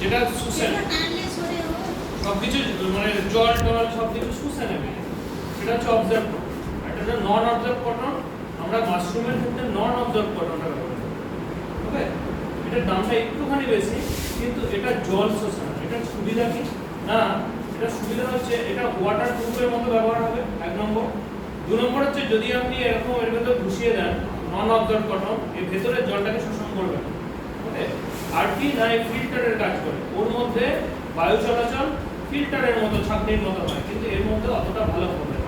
যেটা শুষে সবকিছু মানে জল টল সবকিছু শুষে নেবে, সেটা হচ্ছে অবজার্ভ কটন। এটা হচ্ছে নন অবজার্ভ কটন। আমরা মাশরুমের ক্ষেত্রে নন অবজার্ভ কটনটা ব্যবহার করি। ওকে, এটার দামটা একটুখানি বেশি, কিন্তু এটা জল শোষে না। এটার সুবিধা কি না, এটা সুবিধা হচ্ছে এটা ওয়াটার প্রুফের মতো ব্যবহার হবে, এক নম্বর। দু নম্বর হচ্ছে যদি আপনি এরকম এর ভেতরে ঘুষিয়ে দেন নন অবজার্ভ কটন, এর ভেতরে জলটাকে শোষণ করবে। ওকে, আর কি না, ফিল্টারের কাজ করে। ওর মধ্যে বায়ু চলাচল ফিল্টারের মতো, ছাঁকনির মতো হয়, কিন্তু এর মধ্যে অতটা ভালো হবে না।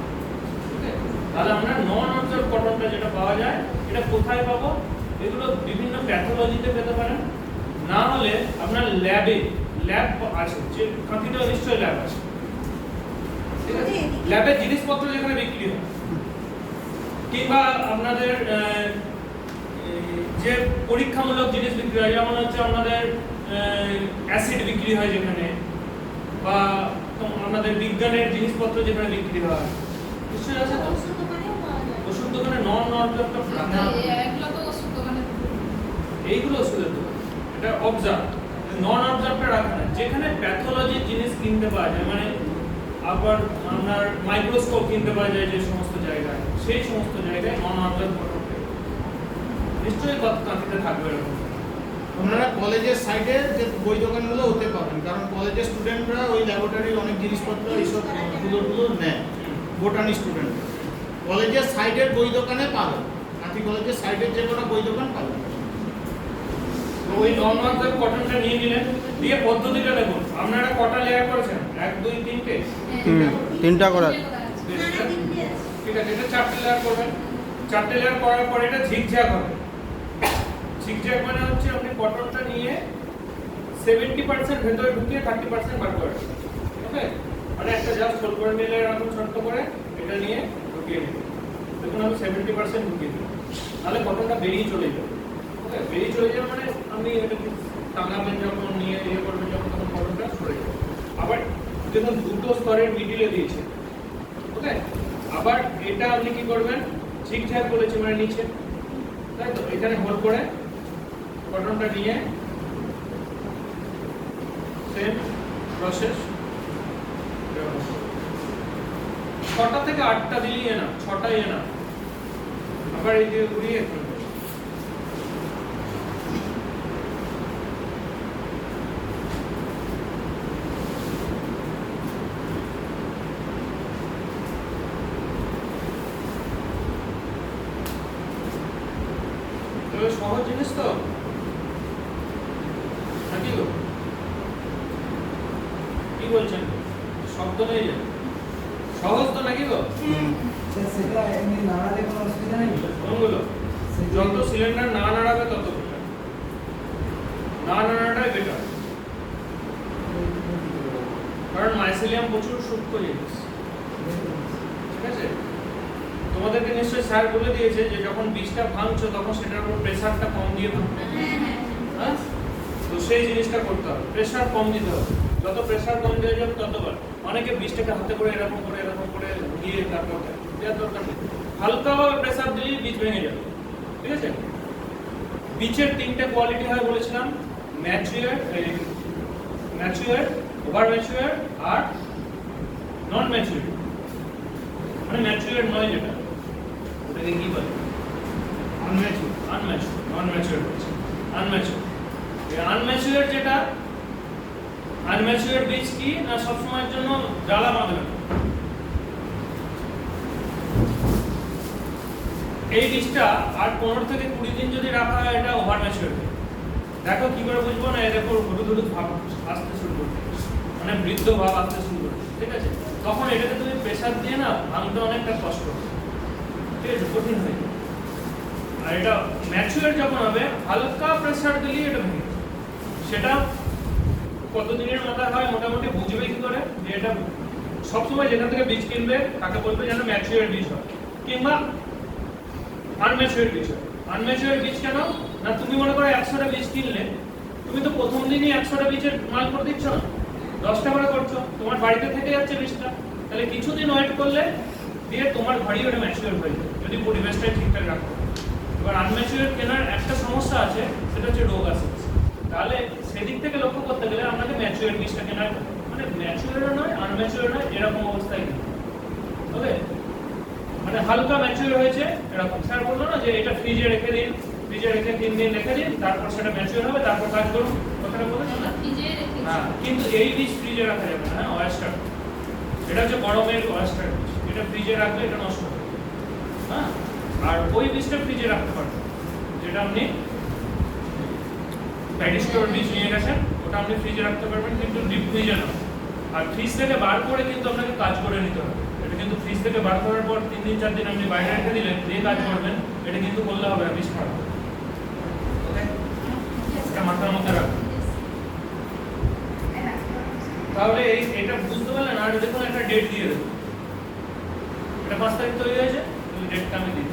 ওকে, তাহলে আমরা নন অবজার্ভ কটনটা যেটা পাওয়া যায়, এটা কোথায় পাবো? এগুলো বিভিন্ন প্যাথোলজিতে পেতে পারেন, না হলে আপনার ল্যাব আছে, যে কাঁথিতে নিশ্চয়ই ল্যাব আছে। ঠিক আছে, ল্যাবের জিনিসপত্র যেখানে বিক্রি হয়, কিংবা আপনাদের যে পরীক্ষামূলক জিনিস বিক্রি হয়, যেমন হচ্ছে আমাদের অ্যাসিড বিক্রি হয় যেখানে, বা আমাদের বিজ্ঞানের জিনিসপত্র যেখানে বিক্রি হয়, নিশ্চয়ই আছে তো। ওষুধ দোকানে নন অবজার্ভ রাখা, এইগুলো ওষুধের দোকান, এটা অবজার্ভ। নন অবজার্ভটা রাখা না, যেখানে প্যাথোলজির জিনিস কিনতে পাওয়া যায়, মানে আবার আপনার মাইক্রোস্কোপ কিনতে পাওয়া যায় যে সমস্ত জায়গায়, সেই সমস্ত জায়গায় নন অবজার্ভ কটন নিশ্চয়ই কাঁথিতে থাকবে। এরকম আপনারা কলেজের সাইডে যে বই দোকানগুলো হতে পারেন, কারণ কলেজের স্টুডেন্টরা ওই ল্যাবরেটরির অনেক জিনিসপত্র এইসব গুলো নেয়, বোটানি স্টুডেন্ট। কলেজের সাইডের বই দোকানে পাবেন, কাঁথি কলেজের সাইডের যে কোনো বই দোকান পাবেন। ওই নন অবজার্ভ কটনটা নিয়ে নিলেন, দিয়ে পদ্ধতিটা দেখুন। আপনারা কটা লেয়ার করেছেন? 1 2 3টে, তিনটা করা। ঠিক আছে, এটা 4টে লেয়ার করবেন। 4টে লেয়ার করার পরে এটা ঝিকঝ্যাক হবে। ঝিকঝ্যাক মানে হচ্ছে আপনি কটনটা নিয়ে 70% ভেতরে ঢুকিয়ে 30% বার করে। ওকে, মানে একটা জাস্ট হোল করে নিলে এরকম ছোট্ট করে এটা নিয়ে ঢুকিয়ে নিন। দেখুন আমি 70% ঢুকিয়ে দিই, তাহলে কটনটা বেরিয়ে চলে যাবে। ওকে, বেরিয়ে চলে যাবে মানে আপনি এটাকে টাঙাবেন যখন, নিয়ে ইয়ে করবেন যখন, তখন কটনটা সরে যাবে। আবার দেখুন দুটো স্তরের মিডিলে দিয়েছে। ওকে, আবার এটা আপনি কি করবেন, ঝিকঝ্যাক বলেছি মানে নিচে, তাই তো, এখানে হোল করে কটনটা নিয়ে সেম প্রসেস 6টা থেকে 8টা দিলেই না, 6টাই না। আবার এই যে ঘুরিয়ে সহজ জিনিস তো নাকি গো? কি বলছেন, শব্দ নেই যে সহজ তো নাকি গো? সেটা এমনি নাড়ালে কোনো অসুবিধা নেই? কোনগুলো? যত সিলিন্ডার না নাড়াবে তত বেটার, না নাড়াটাই বেটার, কারণ মাইসেলিয়াম প্রচুর সূক্ষ্ম জিনিস। ঠিক আছে, তোমাদেরকে নিশ্চয়ই স্যার বলে দিয়েছে যে যখন বীজটা ভাঙছো তখন সেটার উপর প্রেসারটা কম দিয়ে ভাঙতে হবে। হ্যাঁ, তো সেই জিনিসটা করতে হবে, প্রেসার কম দিতে হবে। যত প্রেসার কম দেওয়া যাবে ততবার। অনেকে বীজটাকে হাতে করে এরকম করে দিয়ে তারপর দেওয়ার দরকার নেই, হালকাভাবে প্রেসার দিলেই বীজ ভেঙে যাবে। ঠিক আছে, বীজের 3টে কোয়ালিটি হয় বলেছিলাম, ম্যাচিউর, ওভার ম্যাচিউর আর নন ম্যাচিউর। মানে ম্যাচিউর নয় যেটা, ওটাকে কি বলে? আনম্যাচিউর যেটা, আনম্যাচিউর বীজ কি না, সবসময়ের জন্য জ্বালা বাঁধবে না। এই বীজটা আর 15 থেকে 20 দিন যদি রাখা হয়, এটা ওভার ম্যাচিউর। দেখো কি করে বুঝবো না, এর উপর হলুদ ভাব আসতে শুরু করবে, মানে বৃদ্ধ ভাব আসতে শুরু করবে। ঠিক আছে, তখন এটাকে তুমি প্রেসার দিয়ে না ভাঙতে অনেকটা কষ্ট হবে, ঠিক আছে, কঠিন হয়ে যাবে। আর এটা ম্যাচিউর যখন হবে, হালকা প্রেসার দিলেই এটা ভেঙে যাবে। সেটা কতদিনের মাথায় হয় মোটামুটি বুঝবে কি করে যে এটা সবসময় যেখান থেকে বীজ কিনবে তাকে বলবে যেন ম্যাচিউর বীজ হয়, কিংবা আনম্যাচিউর বীজ হয়। আনম্যাচিউর বীজ কেন না, তুমি মনে করো 100টা বীজ কিনলে, তুমি তো প্রথম দিনই 100টা বীজের মাল করে দিচ্ছ না, 10টা করে করছো, তোমার বাড়িতে থেকে যাচ্ছে বীজটা। তাহলে কিছুদিন ওয়েট করলে দিয়ে তোমার ঘরেই ওটা ম্যাচিউর হয়ে যাবে, যদি পরিবেশটা ঠিকঠাক রাখো। এবার আনম্যাচিউর কেনার একটা সমস্যা আছে, সেটা হচ্ছে রোগ আছে। তাহলে সেদিক থেকে লক্ষ্য করতে গেলে আপনাকে ম্যাচিওর বীজটা কেনার মানে ম্যাচিওরও নয় আনম্যাচিওর নয় এরকম অবস্থায় কিনতে ওকে মানে হালকা ম্যাচিওর হয়েছে এরকম স্যার বললো না যে এটা ফ্রিজে রেখে দিন ফ্রিজে রেখে 3 দিন রেখে দিন তারপর সেটা ম্যাচিওর হবে তারপর কাজ করুন কথাটা বলেছেন না হ্যাঁ কিন্তু এই বীজ ফ্রিজে রাখা যাবে না হ্যাঁ ওয়েস্টার এটা হচ্ছে গরমের ওয়েস্টার বীজ এটা ফ্রিজে রাখলে এটা নষ্ট হবে হ্যাঁ আর ওই বীজটা ফ্রিজে রাখতে পারবেন যেটা আপনি প্যাডি স্টোর বীজ নিয়ে গেছেন ওটা আপনি ফ্রিজে রাখতে পারবেন কিন্তু ডিপ ফ্রিজে না আর ফ্রিজ থেকে বার করে কিন্তু আপনাকে কাজ করে নিতে হবে এটা কিন্তু ফ্রিজ থেকে বার করার পর 3 দিন 4 দিন আপনি বাইরে রেখে দিলেন দিয়ে কাজ করবেন এটা কিন্তু করলে হবে না বীজ খারাপ ওকে এটা মাথার মধ্যে রাখুন তাহলে এটা বুঝতে পারলেন আর দেখুন একটা ডেট দিয়ে দেবো এটা 5 তারিখ তৈরি হয়েছে ডেটটা আমি দিই